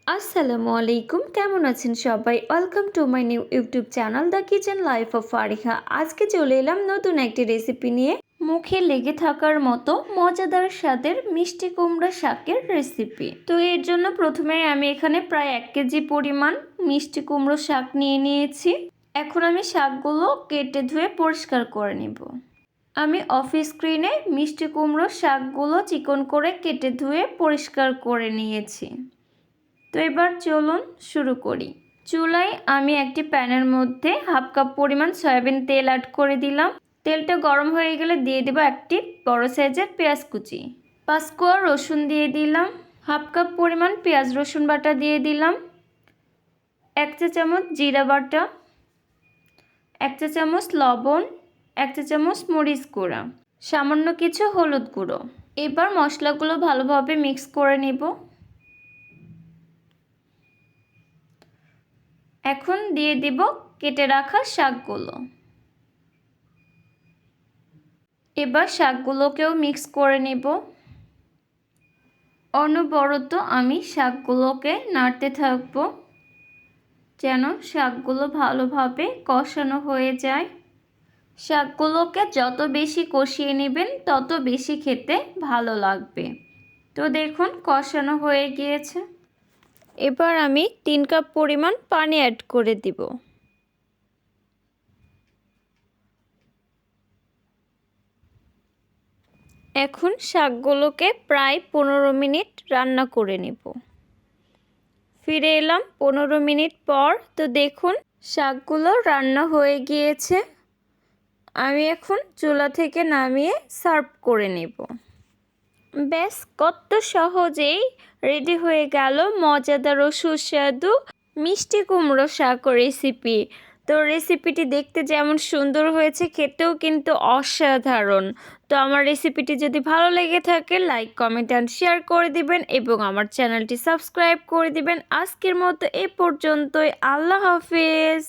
আসসালামু আলাইকুম, কেমন আছেন সবাই? Welcome to my new YouTube channel the kitchen life of Fariha. আজকে চলে এলাম নতুন একটি রেসিপি নিয়ে। মুখে লেগে থাকার মতো মজাদার স্বাদের মিষ্টি কুমড়া শাকের রেসিপি। তো এর জন্য প্রথমে আমি এখানে প্রায় 1 কেজি পরিমাণ মিষ্টি কুমড়ো শাক নিয়ে নিয়েছি। এখন আমি শাকগুলো কেটে ধুয়ে পরিষ্কার করে নেব। আমি অফিস স্ক্রিনে মিষ্টি কুমড়ো শাকগুলো চিকন করে কেটে ধুয়ে পরিষ্কার করে নিয়েছি। তো এবার চলুন শুরু করি। চুলায় আমি একটি প্যানের মধ্যে 1/2 কাপ পরিমাণ সয়াবিন তেল অ্যাড করে দিলাম। তেলটা গরম হয়ে গেলে দিয়ে দেব একটি বড় সাইজের পেঁয়াজ কুচি, 5 কোয়া রসুন দিয়ে দিলাম, 1/2 কাপ পরিমাণ পেঁয়াজ রসুন বাটা দিয়ে দিলাম, 1 চা চামচ জিরা বাটা, 1 চা চামচ লবণ, 1 চা চামচ মরিচ গুঁড়া, সামান্য কিছু হলুদ গুঁড়ো। এবার মশলাগুলো ভালোভাবে মিক্স করে নেব। এখন দিয়ে দিব কেটে রাখা শাকগুলো। এবার শাকগুলোকেও মিক্স করে নেব। অনবরত আমি শাকগুলোকে নাড়তে থাকব যেন শাকগুলো ভালোভাবে কষানো হয়ে যায়। শাকগুলোকে যত বেশি কষিয়ে নেবেন তত বেশি খেতে ভালো লাগবে। তো দেখুন কষানো হয়ে গিয়েছে। এবার আমি 3 কাপ পরিমাণ পানি অ্যাড করে দিব। এখন শাকগুলোকে প্রায় 15 মিনিট রান্না করে নেব। ফিরে এলাম 15 মিনিট পর। তো দেখুন শাকগুলো রান্না হয়ে গিয়েছে। আমি এখন চুলা থেকে নামিয়ে সার্ভ করে নেব। ব্যাস কত সহজেই রেডি হয়ে গেল মজাদার ও সুস্বাদু মিষ্টি কুমড়ো শাক রেসিপি। তো রেসিপিটি দেখতে যেমন সুন্দর হয়েছে, খেতেও কিন্তু অসাধারণ। তো আমার রেসিপিটি যদি ভালো লেগে থাকে লাইক, কমেন্ট অ্যান্ড শেয়ার করে দিবেন এবং আমার চ্যানেলটি সাবস্ক্রাইব করে দিবেন। আজকের মতো এ পর্যন্তই। আল্লাহ হাফেজ।